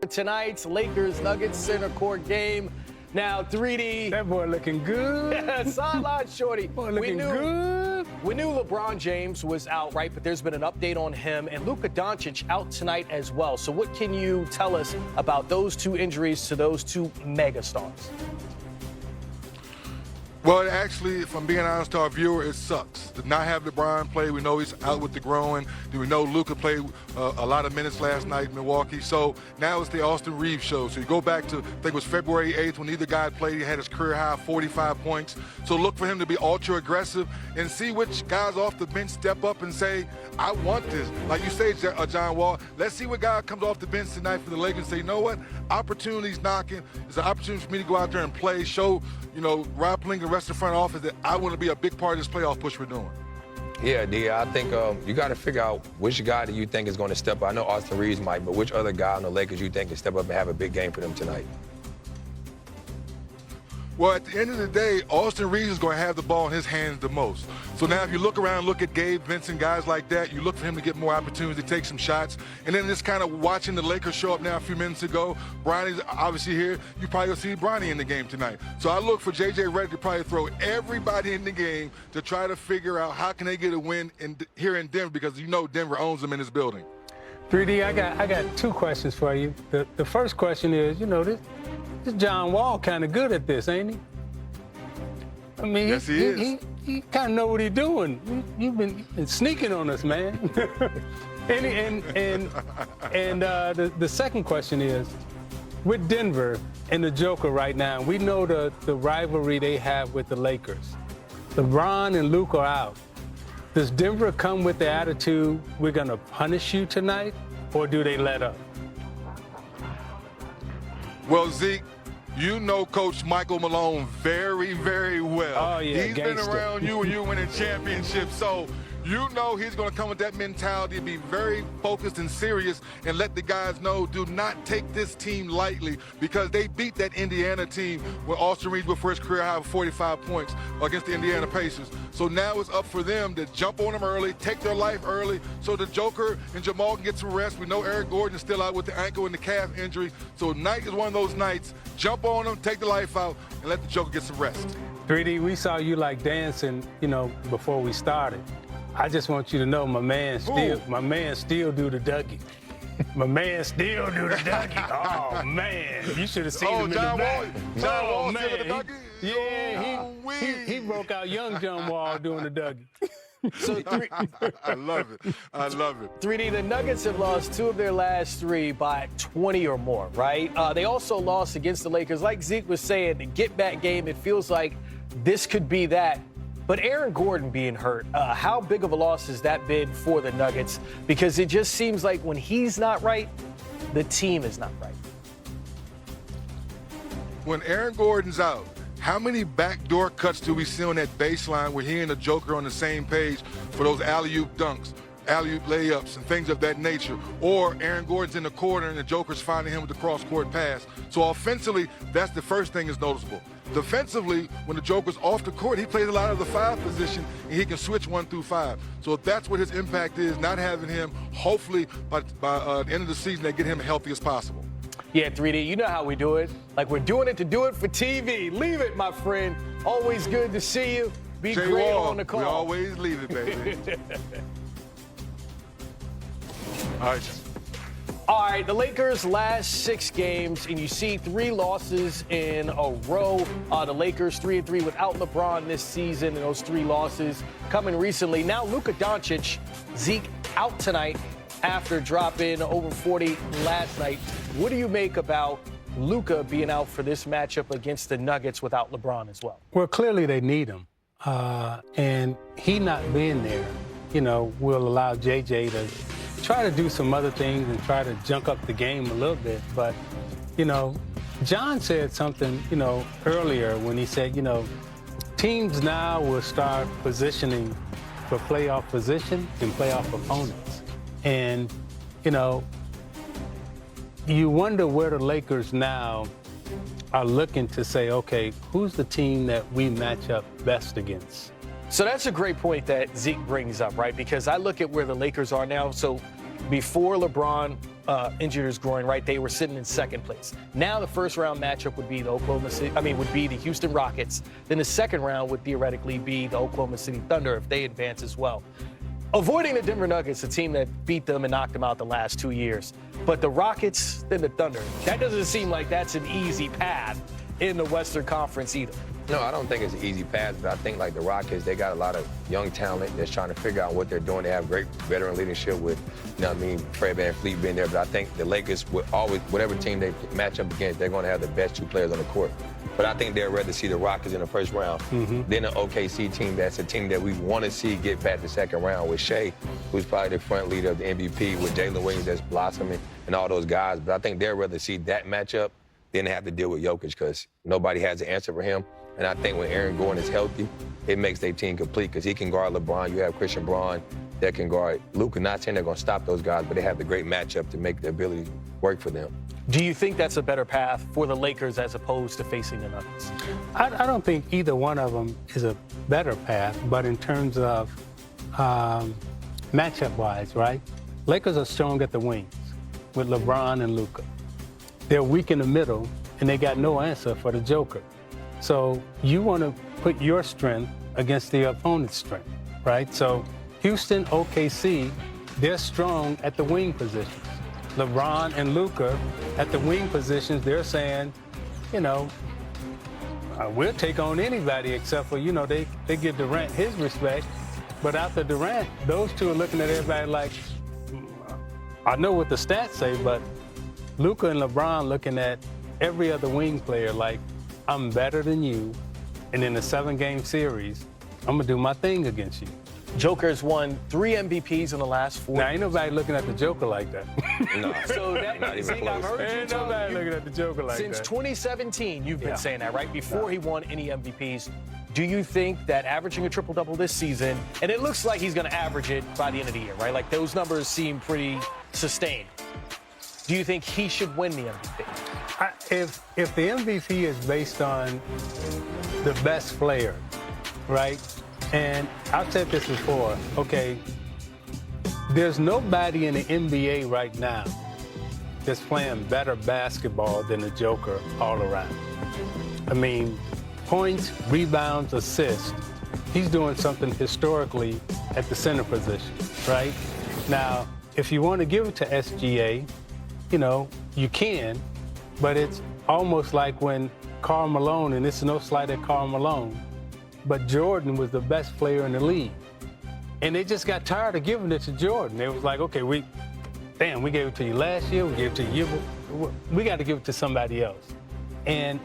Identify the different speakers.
Speaker 1: Tonight's Lakers-Nuggets center court game. Now, 3D.
Speaker 2: That boy looking good.
Speaker 1: Sideline shorty.
Speaker 2: Boy looking good.
Speaker 1: We knew LeBron James was out, right? But there's been an update on him. And Luka Doncic out tonight as well. So what can you tell us about those two injuries to those two megastars?
Speaker 3: Well, actually, if I'm being honest to our viewer, it sucks. To not have LeBron play, we know he's out with the groin. We know Luka played a lot of minutes last night in Milwaukee. So now it's the Austin Reeves show. So you go back to, I think it was February 8th when either guy played. He had his career high 45 points. So look for him to be ultra aggressive and see which guys off the bench step up and say, I want this. Like you say, John Wall, let's see what guy comes off the bench tonight for the Lakers and say, you know what? Opportunity's knocking. It's an opportunity for me to go out there and play, show, Rob Pelinka and the rest of the front office that I want to be a big part of this playoff push we're doing.
Speaker 4: Yeah, D, I think you got to figure out which guy do you think is going to step up. I know Austin Reeves might, but which other guy on the Lakers you think can step up and have a big game for them tonight?
Speaker 3: Well, at the end of the day, Austin Reeves is going to have the ball in his hands the most. So now if you look around, look at Gabe Vincent, guys like that, you look for him to get more opportunities to take some shots. And then just kind of watching the Lakers show up now a few minutes ago, Bronny's obviously here. You probably will see Bronny in the game tonight. So I look for J.J. Redick to probably throw everybody in the game to try to figure out how can they get a win here in Denver, because Denver owns them in this building.
Speaker 2: 3D, I got two questions for you. The first question is, this John Wall kind of good at this, ain't he? I mean,
Speaker 3: yes, he is.
Speaker 2: He kind of know what he's doing. You've been sneaking on us, man. and the second question is, with Denver and the Joker right now, we know the rivalry they have with the Lakers. LeBron and Luka are out. Does Denver come with the attitude, we're going to punish you tonight, or do they let up?
Speaker 3: Well, Zeke, you know Coach Michael Malone very, very well.
Speaker 2: Oh, yeah,
Speaker 3: He's been around you when you're winning championships, so you know he's going to come with that mentality, be very focused and serious, and let the guys know, do not take this team lightly, because they beat that Indiana team with Austin Reeves before his career high of 45 points against the Indiana Pacers. So now it's up for them to jump on them early, take their life early, so the Joker and Jamal can get some rest. We know Eric Gordon is still out with the ankle and the calf injury, so tonight is one of those nights. Jump on them, take the life out, and let the Joker get some rest.
Speaker 2: 3D, we saw you like dancing, before we started. I just want you to know my man still do the Dougie. My man still do the Dougie. Oh, man. You should have seen him in the back.
Speaker 3: John Wall
Speaker 2: man.
Speaker 3: still the Dougie?
Speaker 2: He broke out young John Wall doing the Dougie.
Speaker 1: So
Speaker 3: I love it. I love it.
Speaker 1: 3D, the Nuggets have lost two of their last three by 20 or more, right? They also lost against the Lakers. Like Zeke was saying, the get-back game, it feels like this could be that. But Aaron Gordon being hurt, how big of a loss has that been for the Nuggets? Because it just seems like when he's not right, the team is not right.
Speaker 3: When Aaron Gordon's out, how many backdoor cuts do we see on that baseline where he and the Joker on the same page for those alley-oop dunks, alley-oop layups, and things of that nature? Or Aaron Gordon's in the corner and the Joker's finding him with the cross-court pass. So offensively, that's the first thing that's noticeable. Defensively, when the Joker's off the court, he plays a lot of the 5 position, and he can switch 1 through 5. So that's what his impact is, not having him. Hopefully, by the end of the season, they get him as healthy as possible.
Speaker 1: Yeah, 3D, you know how we do it. Like, we're doing it to do it for TV. Leave it, my friend. Always good to see you. Be
Speaker 3: Jay
Speaker 1: great
Speaker 3: Wall,
Speaker 1: on the call.
Speaker 3: We always leave it, baby.
Speaker 1: All right, the Lakers' last 6 games, and you see 3 losses in a row. The Lakers 3-3 without LeBron this season, and those 3 losses coming recently. Now Luka Doncic, Zeke out tonight after dropping over 40 last night. What do you make about Luka being out for this matchup against the Nuggets without LeBron as well?
Speaker 2: Well, clearly they need him. And he not being there, will allow JJ to try to do some other things and try to junk up the game a little bit. But, John said something, earlier when he said, teams now will start positioning for playoff position and playoff opponents. And, you wonder where the Lakers now are looking to say, okay, who's the team that we match up best against?
Speaker 1: So that's a great point that Zeke brings up, right? Because I look at where the Lakers are now. So before LeBron, injured his groin, right? They were sitting in second place. Now the first round matchup would be the Houston Rockets. Then the second round would theoretically be the Oklahoma City Thunder if they advance as well. Avoiding the Denver Nuggets, a team that beat them and knocked them out the last 2 years. But the Rockets, then the Thunder. That doesn't seem like that's an easy path in the Western Conference either.
Speaker 4: No, I don't think it's an easy path, but I think like the Rockets, they got a lot of young talent that's trying to figure out what they're doing. They have great veteran leadership with, Fred VanVleet being there. But I think the Lakers would always, whatever team they match up against, they're going to have the best two players on the court. But I think they'd rather see the Rockets in the first round than an OKC team that's a team that we want to see get past the second round with Shea, who's probably the front leader of the MVP, with Jalen Williams that's blossoming and all those guys. But I think they'd rather see that matchup than have to deal with Jokic because nobody has an answer for him. And I think when Aaron Gordon is healthy, it makes their team complete because he can guard LeBron. You have Christian Braun that can guard Luka. Not saying they're going to stop those guys, but they have the great matchup to make the ability work for them.
Speaker 1: Do you think that's a better path for the Lakers as opposed to facing the Nuggets?
Speaker 2: I don't think either one of them is a better path, but in terms of matchup-wise, right? Lakers are strong at the wings with LeBron and Luka. They're weak in the middle, and they got no answer for the Joker. So you want to put your strength against the opponent's strength, right? So Houston, OKC, they're strong at the wing positions. LeBron and Luka at the wing positions, they're saying, we'll take on anybody except for, they give Durant his respect. But after Durant, those two are looking at everybody like, I know what the stats say, but Luka and LeBron looking at every other wing player like, I'm better than you, and in a 7-game series, I'm going to do my thing against you.
Speaker 1: Joker has won 3 MVPs in the last 4
Speaker 2: Now, ain't nobody looking at the Joker like that.
Speaker 4: No,
Speaker 1: So that
Speaker 4: not even
Speaker 1: I've
Speaker 4: close.
Speaker 1: heard you
Speaker 2: Ain't
Speaker 1: talk-
Speaker 2: nobody looking at the Joker like
Speaker 1: Since
Speaker 2: that.
Speaker 1: 2017, you've been saying that, right? Before he won any MVPs. Do you think that averaging a triple-double this season, and it looks like he's going to average it by the end of the year, right? Like those numbers seem pretty sustained. Do you think he should win the MVP?
Speaker 2: If the MVP is based on the best player, right? And I've said this before, okay, there's nobody in the NBA right now that's playing better basketball than the Joker all around. I mean, points, rebounds, assists, he's doing something historically at the center position, right? Now, if you want to give it to SGA, you can, but it's almost like when Karl Malone, and it's no slight at Karl Malone, but Jordan was the best player in the league. And they just got tired of giving it to Jordan. They was like, okay, we gave it to you last year, we gave it to you, we got to give it to somebody else. And